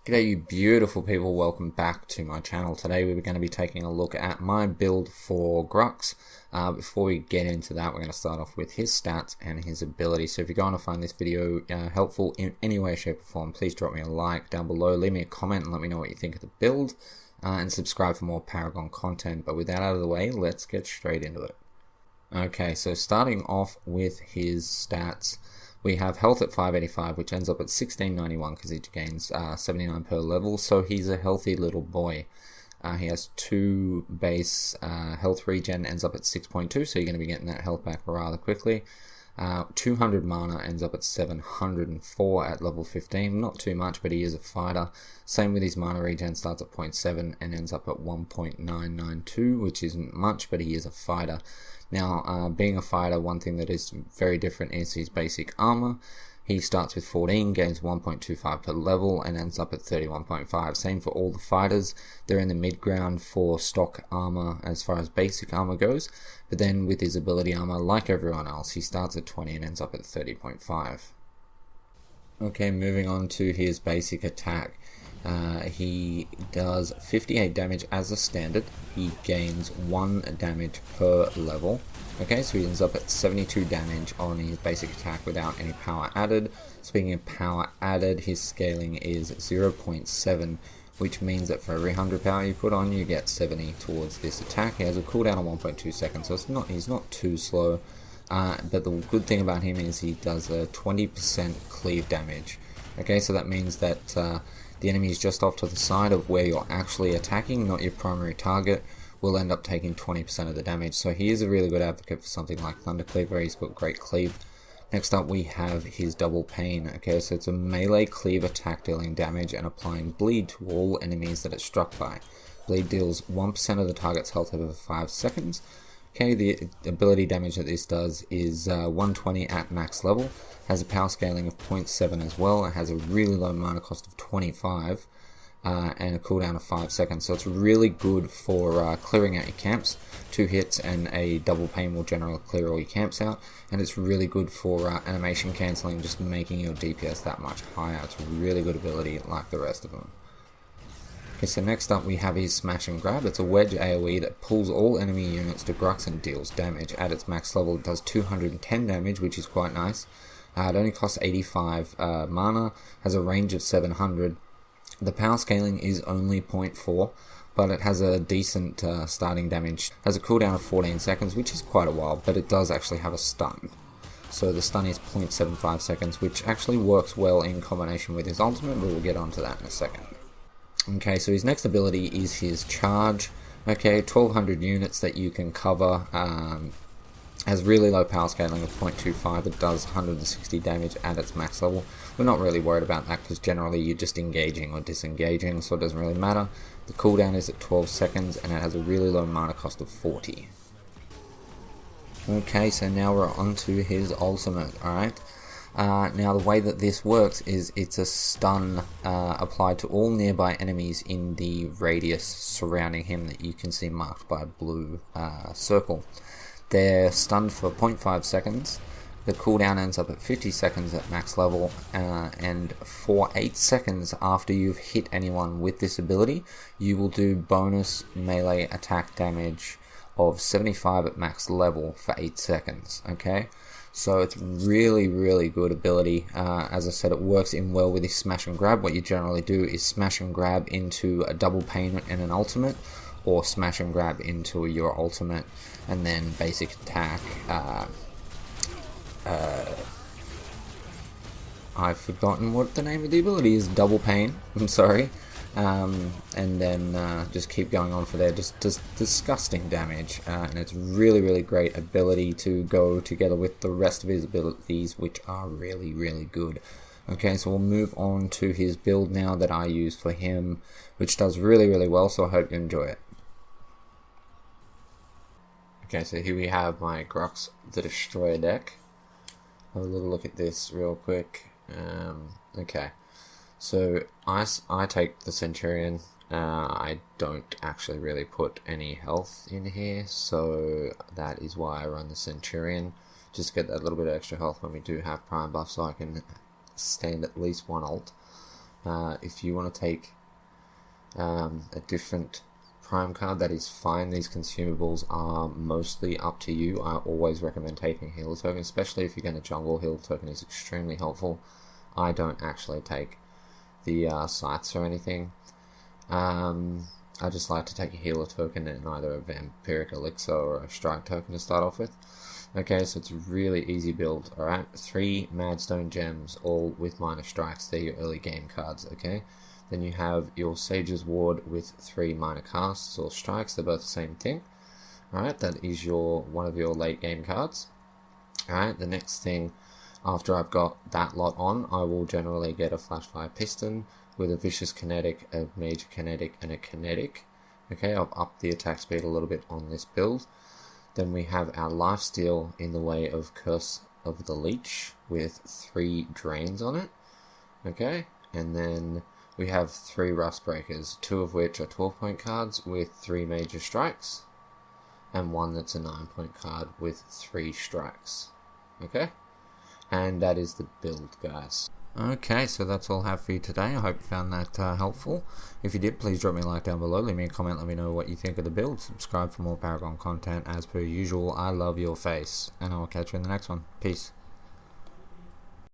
G'day you beautiful people, welcome back to my channel. Today we're going to be taking a look at my build for Grux. Before we get into that, we're going to start off with his stats and his ability. So if you're going to find this video helpful in any way, shape or form, please drop me a like down below, leave me a comment and let me know what you think of the build, and subscribe for more Paragon content. But with that out of the way, let's get straight into it. Okay, so starting off with his stats, we have health at 585, which ends up at 1691 because he gains 79 per level, so he's a healthy little boy. He has 2 base health regen, ends up at 6.2, so you're going to be getting that health back rather quickly. 200 mana ends up at 704 at level 15, not too much, but he is a fighter. Same with his mana regen, starts at 0.7 and ends up at 1.992, which isn't much, but he is a fighter. Now, being a fighter, one thing that is very different is his basic armor. He starts with 14, gains 1.25 per level, and ends up at 31.5. Same for all the fighters. They're in the mid-ground for stock armor as far as basic armor goes. But then with his ability armor, like everyone else, he starts at 20 and ends up at 30.5. Okay, moving on to his basic attack. He does 58 damage as a standard. He gains 1 damage per level. Okay, so he ends up at 72 damage on his basic attack without any power added. Speaking of power added, his scaling is 0.7, which means that for every 100 power you put on, you get 70 towards this attack. He has a cooldown of 1.2 seconds, so he's not too slow. But the good thing about him is he does a 20% cleave damage. Okay, so that means that the enemy is just off to the side of where you're actually attacking, not your primary target, will end up taking 20% of the damage. So he is a really good advocate for something like Thunder Cleave, where he's got great cleave. Next up we have his double pain. Okay, so it's a melee cleave attack dealing damage and applying bleed to all enemies that it's struck by. Bleed deals 1% of the target's health over 5 seconds. Okay, the ability damage that this does is 120 at max level, has a power scaling of 0.7 as well, it has a really low mana cost of 25, and a cooldown of 5 seconds, so it's really good for clearing out your camps. 2 hits and a double pain will generally clear all your camps out, and it's really good for animation cancelling, just making your DPS that much higher. It's a really good ability like the rest of them. Okay, so next up we have his Smash and Grab. It's a wedge AoE that pulls all enemy units to Grux and deals damage. At its max level it does 210 damage, which is quite nice. It only costs 85 mana, has a range of 700. The power scaling is only 0.4, but it has a decent starting damage. Has a cooldown of 14 seconds, which is quite a while, but it does actually have a stun. So the stun is 0.75 seconds, which actually works well in combination with his ultimate, but we'll get onto that in a second. Okay, so his next ability is his charge. Okay, 1200 units that you can cover. Has really low power scaling of 0.25. It does 160 damage at its max level. We're not really worried about that because generally you're just engaging or disengaging, so it doesn't really matter. The cooldown is at 12 seconds and it has a really low mana cost of 40. Okay, so now we're on to his ultimate, alright? Now the way that this works is it's a stun applied to all nearby enemies in the radius surrounding him that you can see marked by a blue circle. They're stunned for 0.5 seconds. The cooldown ends up at 50 seconds at max level, and for 8 seconds after you've hit anyone with this ability, you will do bonus melee attack damage of 75 at max level for 8 seconds. Okay, so it's really good ability. As I said, it works in well with his Smash and Grab. What you generally do is Smash and Grab into a double pain and an ultimate, or Smash and Grab into your ultimate and then basic attack. I've forgotten what the name of the ability is. Double pain, I'm sorry. And then just keep going on for there. Just disgusting damage, and it's really great ability to go together with the rest of his abilities, which are really good. Okay, so we'll move on to his build now that I use for him, which does really well, so I hope you enjoy it. Okay, so here we have my Grux the Destroyer deck. Have a little look at this real quick. Okay, so I take the Centurion. I don't actually really put any health in here, so that is why I run the Centurion. Just to get that little bit of extra health when we do have prime buff, so I can stand at least one ult. If you want to take a different prime card, that is fine. These consumables are mostly up to you. I always recommend taking a healer token, especially if you're going to jungle. Healer token is extremely helpful. I don't actually take the scythes or anything. I just like to take a healer token and either a vampiric elixir or a strike token to start off with. Okay, so it's a really easy build, alright? 3 Madstone gems, all with minor strikes. They're your early game cards, okay? Then you have your Sage's Ward with 3 minor casts or strikes. They're both the same thing. Alright, that is one of your late game cards. Alright, the next thing, after I've got that lot on, I will generally get a Flashfire Piston with a Vicious Kinetic, a Major Kinetic, and a Kinetic. Okay, I'll up the attack speed a little bit on this build. Then we have our Lifesteal in the way of Curse of the Leech with 3 drains on it. Okay, and then we have 3 Rust Breakers, 2 of which are 12-point cards with 3 major strikes, and 1 that's a 9-point card with 3 strikes. Okay, and that is the build, guys. Okay, so that's all I have for you today. I hope you found that helpful. If you did, please drop me a like down below, leave me a comment, let me know what you think of the build. Subscribe for more Paragon content as per usual. I love your face, and I will catch you in the next one. Peace.